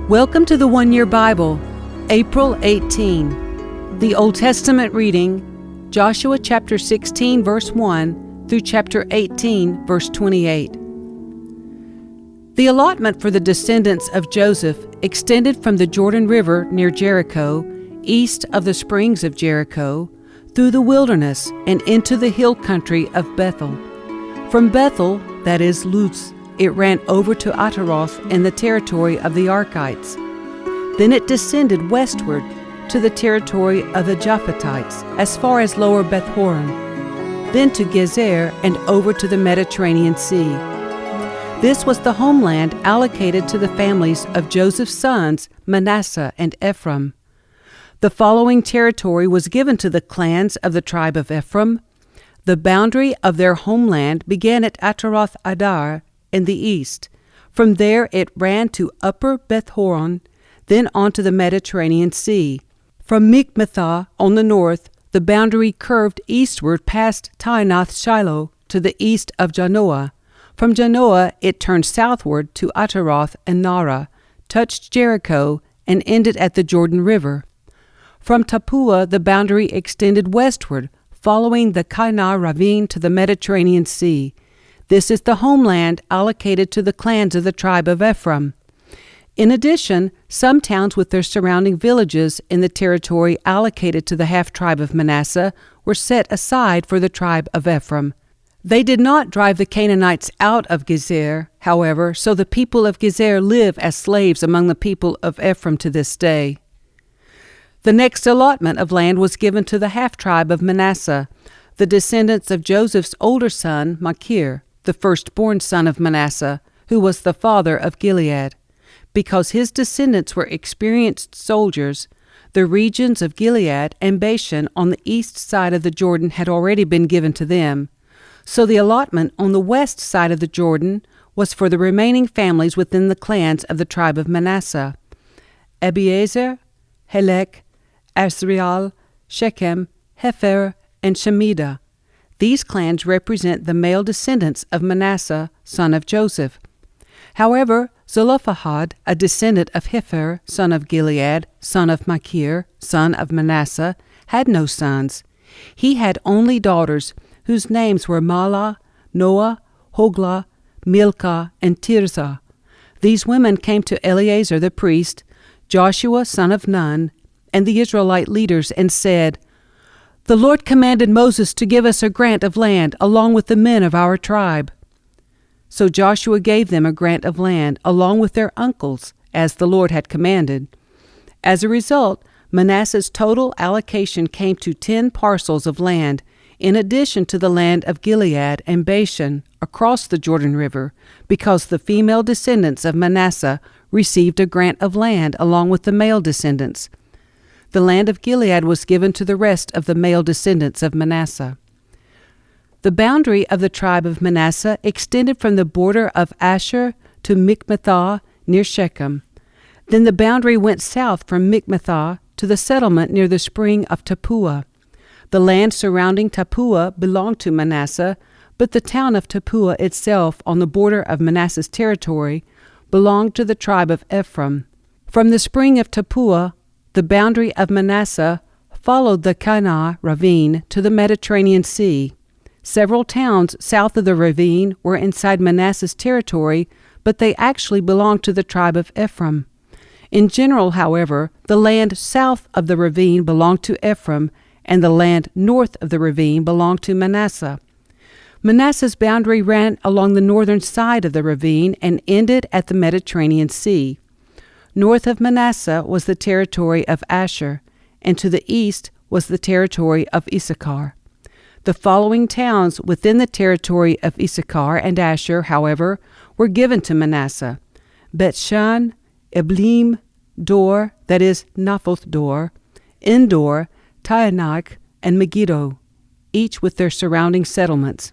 Welcome to the One Year Bible, April 18. The Old Testament reading, Joshua chapter 16, verse 1 through chapter 18, verse 28. The allotment for the descendants of Joseph extended from the Jordan River near Jericho, east of the springs of Jericho, through the wilderness and into the hill country of Bethel. From Bethel, that is Luz, it ran over to Ataroth in the territory of the Archites. Then it descended westward to the territory of the Japhetites, as far as lower Beth-horon, then to Gezer and over to the Mediterranean Sea. This was the homeland allocated to the families of Joseph's sons, Manasseh and Ephraim. The following territory was given to the clans of the tribe of Ephraim. The boundary of their homeland began at Ataroth Adar in the east. From there it ran to upper Beth-horon, then on to the Mediterranean Sea. From Mikmethah on the north, the boundary curved eastward past Taanath Shiloh to the east of Janoah. From Janoah it turned southward to Ataroth and Nara, touched Jericho, and ended at the Jordan River. From Tappuah the boundary extended westward, following the Kyker ravine to the Mediterranean Sea. This is the homeland allocated to the clans of the tribe of Ephraim. In addition, some towns with their surrounding villages in the territory allocated to the half-tribe of Manasseh were set aside for the tribe of Ephraim. They did not drive the Canaanites out of Gezer, however, so the people of Gezer live as slaves among the people of Ephraim to this day. The next allotment of land was given to the half-tribe of Manasseh, the descendants of Joseph's older son, Machir, the firstborn son of Manasseh, who was the father of Gilead. Because his descendants were experienced soldiers, the regions of Gilead and Bashan on the east side of the Jordan had already been given to them. So the allotment on the west side of the Jordan was for the remaining families within the clans of the tribe of Manasseh: Abiezer, Helek, Asriel, Shechem, Hepher, and Shemida. These clans represent the male descendants of Manasseh, son of Joseph. However, Zelophehad, a descendant of Hepher, son of Gilead, son of Machir, son of Manasseh, had no sons. He had only daughters, whose names were Mahlah, Noah, Hoglah, Milcah, and Tirzah. These women came to Eleazar the priest, Joshua son of Nun, and the Israelite leaders, and said, "The Lord commanded Moses to give us a grant of land along with the men of our tribe." So Joshua gave them a grant of land along with their uncles, as the Lord had commanded. As a result, Manasseh's total allocation came to 10 parcels of land, in addition to the land of Gilead and Bashan across the Jordan River, because the female descendants of Manasseh received a grant of land along with the male descendants. The land of Gilead was given to the rest of the male descendants of Manasseh. The boundary of the tribe of Manasseh extended from the border of Asher to Mikmethah near Shechem. Then the boundary went south from Mikmethah to the settlement near the spring of Tappuah. The land surrounding Tappuah belonged to Manasseh, but the town of Tappuah itself, on the border of Manasseh's territory, belonged to the tribe of Ephraim. From the spring of Tappuah, the boundary of Manasseh followed the Kyker ravine to the Mediterranean Sea. Several towns south of the ravine were inside Manasseh's territory, but they actually belonged to the tribe of Ephraim. In general, however, the land south of the ravine belonged to Ephraim, and the land north of the ravine belonged to Manasseh. Manasseh's boundary ran along the northern side of the ravine and ended at the Mediterranean Sea. North of Manasseh was the territory of Asher, and to the east was the territory of Issachar. The following towns within the territory of Issachar and Asher, however, were given to Manasseh: Bethshan, Eblim, Dor, that is, Naphoth Dor, Endor, Taanach, and Megiddo, each with their surrounding settlements.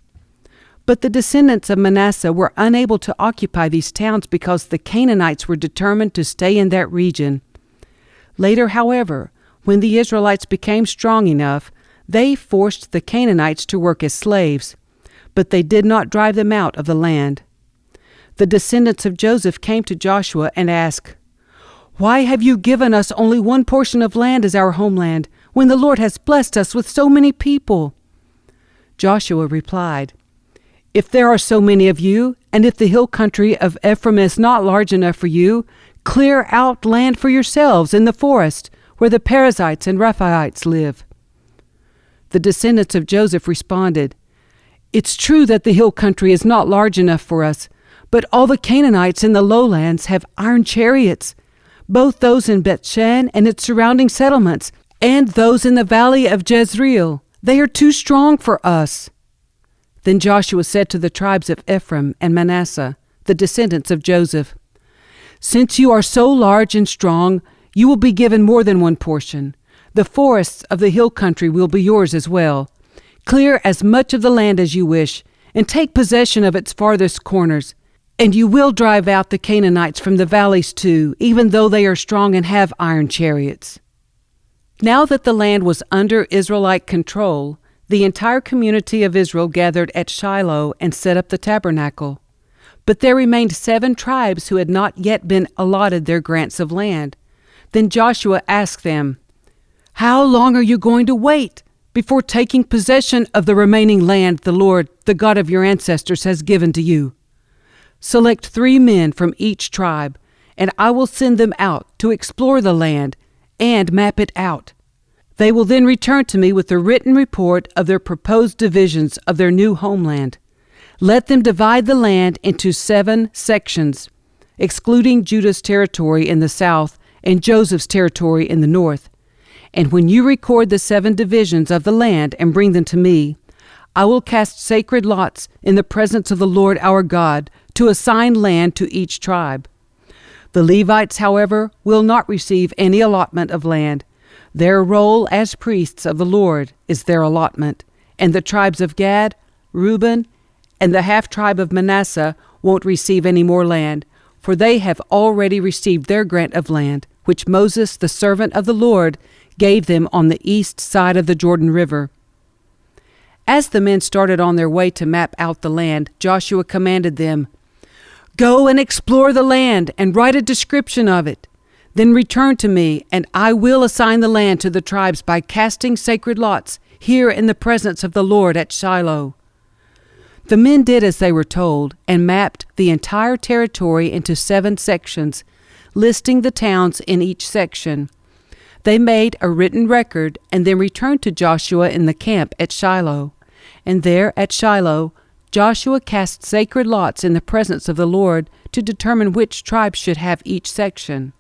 But the descendants of Manasseh were unable to occupy these towns because the Canaanites were determined to stay in that region. Later, however, when the Israelites became strong enough, They forced the Canaanites to work as slaves, but they did not drive them out of the land. The descendants of Joseph came to Joshua and asked, "Why have you given us only one portion of land as our homeland, when the Lord has blessed us with so many people?" Joshua replied, "If there are so many of you, and if the hill country of Ephraim is not large enough for you, clear out land for yourselves in the forest, where the Perizzites and Rephaites live." The descendants of Joseph responded, "It's true that the hill country is not large enough for us, but all the Canaanites in the lowlands have iron chariots, both those in Bethshan and its surrounding settlements, and those in the valley of Jezreel. They are too strong for us." Then Joshua said to the tribes of Ephraim and Manasseh, the descendants of Joseph, "Since you are so large and strong, you will be given more than one portion. The forests of the hill country will be yours as well. Clear as much of the land as you wish, and take possession of its farthest corners. And you will drive out the Canaanites from the valleys too, even though they are strong and have iron chariots." Now that the land was under Israelite control, the entire community of Israel gathered at Shiloh and set up the tabernacle. But there remained 7 tribes who had not yet been allotted their grants of land. Then Joshua asked them, "How long are you going to wait before taking possession of the remaining land the Lord, the God of your ancestors, has given to you? Select 3 men from each tribe, and I will send them out to explore the land and map it out. They will then return to me with a written report of their proposed divisions of their new homeland. Let them divide the land into 7 sections, excluding Judah's territory in the south and Joseph's territory in the north. And when you record the 7 divisions of the land and bring them to me, I will cast sacred lots in the presence of the Lord our God to assign land to each tribe. The Levites, however, will not receive any allotment of land. Their role as priests of the Lord is their allotment, and the tribes of Gad, Reuben, and the half-tribe of Manasseh won't receive any more land, for they have already received their grant of land, which Moses, the servant of the Lord, gave them on the east side of the Jordan River." As the men started on their way to map out the land, Joshua commanded them, "Go and explore the land and write a description of it. Then return to me, and I will assign the land to the tribes by casting sacred lots here in the presence of the Lord at Shiloh." The men did as they were told and mapped the entire territory into 7 sections, listing the towns in each section. They made a written record and then returned to Joshua in the camp at Shiloh. And there at Shiloh, Joshua cast sacred lots in the presence of the Lord to determine which tribe should have each section.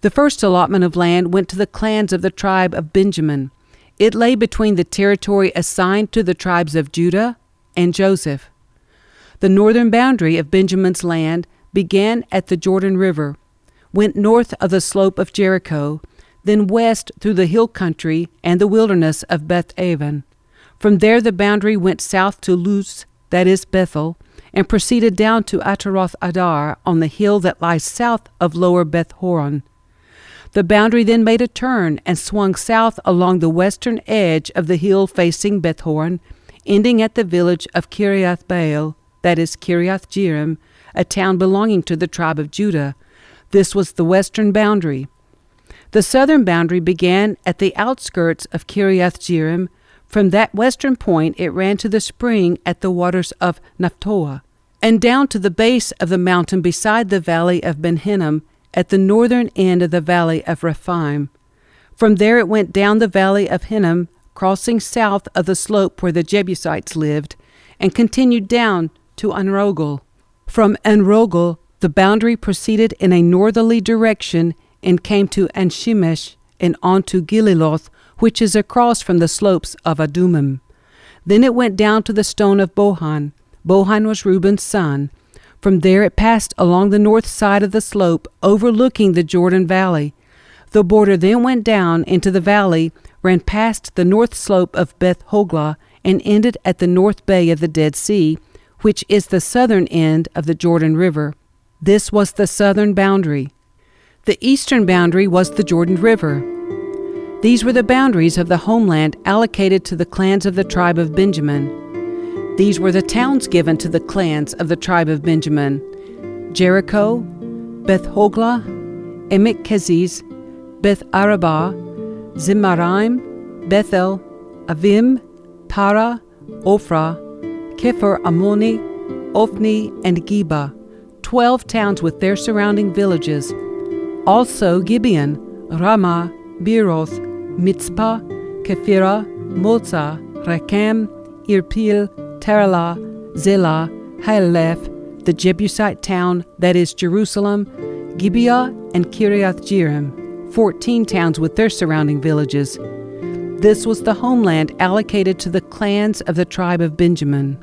The first allotment of land went to the clans of the tribe of Benjamin. It lay between the territory assigned to the tribes of Judah and Joseph. The northern boundary of Benjamin's land began at the Jordan River, went north of the slope of Jericho, then west through the hill country and the wilderness of Beth-aven. From there the boundary went south to Luz, that is Bethel, and proceeded down to Ataroth Adar on the hill that lies south of lower Beth-horon. The boundary then made a turn and swung south along the western edge of the hill facing Beth-horon, ending at the village of Kiriath Baal, that is Kiriath Jearim, a town belonging to the tribe of Judah. This was the western boundary. The southern boundary began at the outskirts of Kiriath Jearim. From that western point it ran to the spring at the waters of Naphtoah, and down to the base of the mountain beside the valley of Ben Hinnom at the northern end of the valley of Rephaim. From there it went down the valley of Hinnom, crossing south of the slope where the Jebusites lived, and continued down to Enrogel. From Enrogel the boundary proceeded in a northerly direction and came to Anshemesh and on to Gililoth, which is across from the slopes of Adumim. Then it went down to the stone of Bohan. Bohan was Reuben's son. From there it passed along the north side of the slope, overlooking the Jordan Valley. The border then went down into the valley, ran past the north slope of Beth Hoglah, and ended at the north bay of the Dead Sea, which is the southern end of the Jordan River. This was the southern boundary. The eastern boundary was the Jordan River. These were the boundaries of the homeland allocated to the clans of the tribe of Benjamin. These were the towns given to the clans of the tribe of Benjamin: Jericho, Beth Hoglah, Emek Keziz, Beth Arabah, Zimaraim, Bethel, Avim, Para, Ophrah, Kepher Ammoni, Ophni, and Geba, 12 towns with their surrounding villages. Also Gibeon, Ramah, Beeroth, Mitzpah, Kephirah, Moza, Rakam, Irpil, Taralah, Zelah, Haeleph, the Jebusite town, that is Jerusalem, Gibeah, and Kiriath Jearim, 14 towns with their surrounding villages. This was the homeland allocated to the clans of the tribe of Benjamin.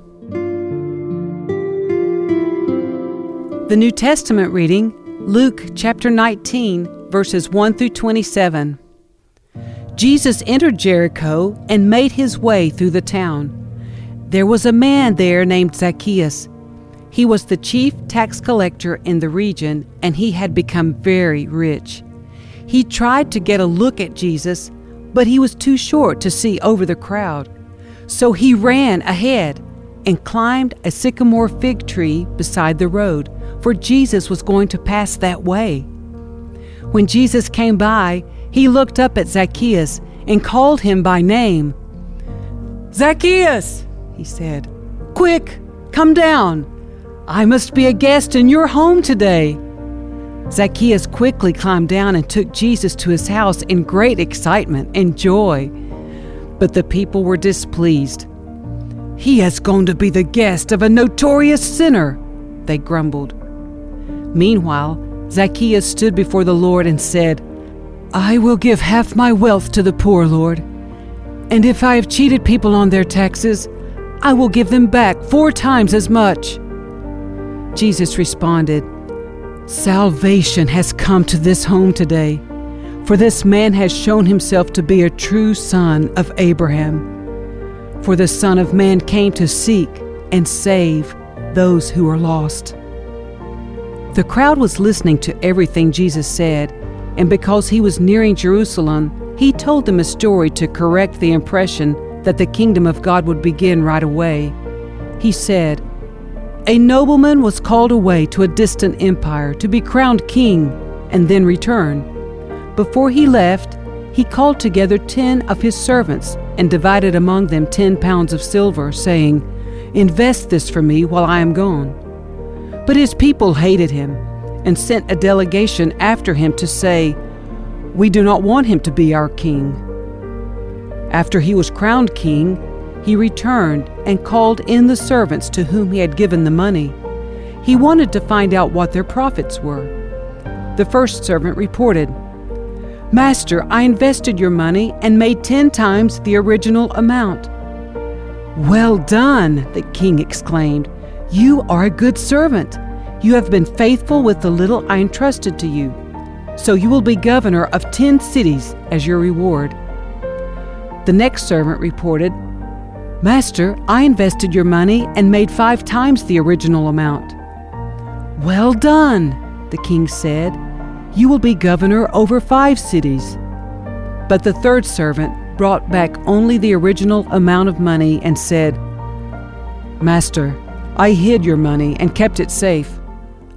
The New Testament reading, Luke chapter 19, verses 1 through 27. Jesus entered Jericho and made his way through the town. There was a man there named Zacchaeus. He was the chief tax collector in the region, and he had become very rich. He tried to get a look at Jesus, but he was too short to see over the crowd. So he ran ahead and climbed a sycamore fig tree beside the road, for Jesus was going to pass that way. When Jesus came by, he looked up at Zacchaeus and called him by name. "Zacchaeus," he said, "quick, come down. I must be a guest in your home today." Zacchaeus quickly climbed down and took Jesus to his house in great excitement and joy. But the people were displeased. "He has gone to be the guest of a notorious sinner," they grumbled. Meanwhile, Zacchaeus stood before the Lord and said, "I will give half my wealth to the poor, Lord. And if I have cheated people on their taxes, I will give them back 4 times as much." Jesus responded, "Salvation has come to this home today, for this man has shown himself to be a true son of Abraham. For the Son of Man came to seek and save those who are lost." The crowd was listening to everything Jesus said, and because he was nearing Jerusalem, he told them a story to correct the impression that the kingdom of God would begin right away. He said, "A nobleman was called away to a distant empire to be crowned king and then return. Before he left, he called together 10 of his servants and divided among them 10 pounds of silver, saying, 'Invest this for me while I am gone.' But his people hated him and sent a delegation after him to say, 'We do not want him to be our king.' After he was crowned king, he returned and called in the servants to whom he had given the money. He wanted to find out what their profits were. The first servant reported, 'Master, I invested your money and made 10 times the original amount.' 'Well done,' the king exclaimed. 'You are a good servant. You have been faithful with the little I entrusted to you. So you will be governor of 10 cities as your reward.' The next servant reported, 'Master, I invested your money and made 5 times the original amount.' 'Well done,' the king said. 'You will be governor over 5 cities.' But the third servant brought back only the original amount of money and said, 'Master, I hid your money and kept it safe.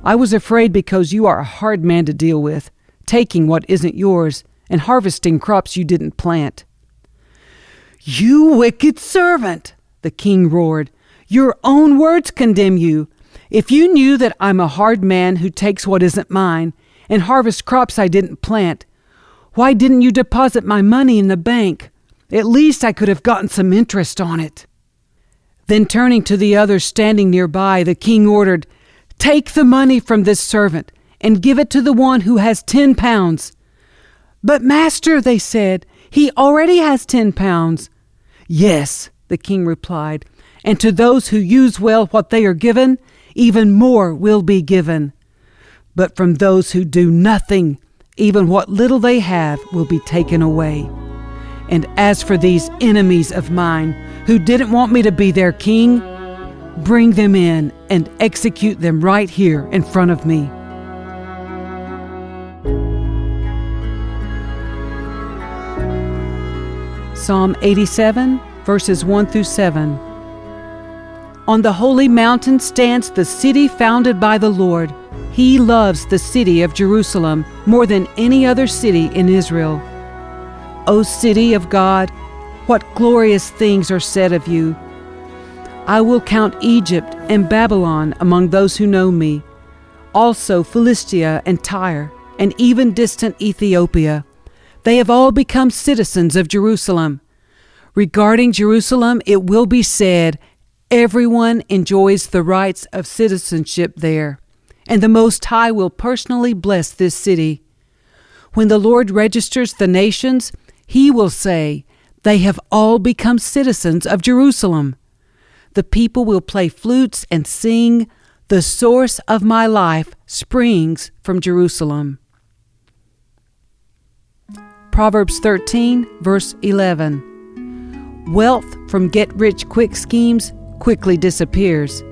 I was afraid because you are a hard man to deal with, taking what isn't yours and harvesting crops you didn't plant.' 'You wicked servant,' the king roared. 'Your own words condemn you. If you knew that I'm a hard man who takes what isn't mine and harvests crops I didn't plant, why didn't you deposit my money in the bank? At least I could have gotten some interest on it.' Then turning to the others standing nearby, the king ordered, 'Take the money from this servant and give it to the one who has 10 pounds. "But master,' they said, "he already has 10 pounds. "Yes,' the king replied, "and to those who use well what they are given, even more will be given. But from those who do nothing, even what little they have will be taken away. And as for these enemies of mine who didn't want me to be their king, bring them in and execute them right here in front of me." Psalm 87, verses 1 through 7. On the holy mountain stands the city founded by the Lord. He loves the city of Jerusalem more than any other city in Israel. O city of God, what glorious things are said of you! I will count Egypt and Babylon among those who know me, also Philistia and Tyre, and even distant Ethiopia. They have all become citizens of Jerusalem. Regarding Jerusalem, it will be said, everyone enjoys the rights of citizenship there, and the Most High will personally bless this city. When the Lord registers the nations, He will say, they have all become citizens of Jerusalem. The people will play flutes and sing, the source of my life springs from Jerusalem. Proverbs 13, verse 11. Wealth from get-rich-quick schemes quickly disappears.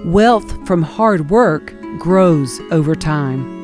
Wealth from hard work grows over time.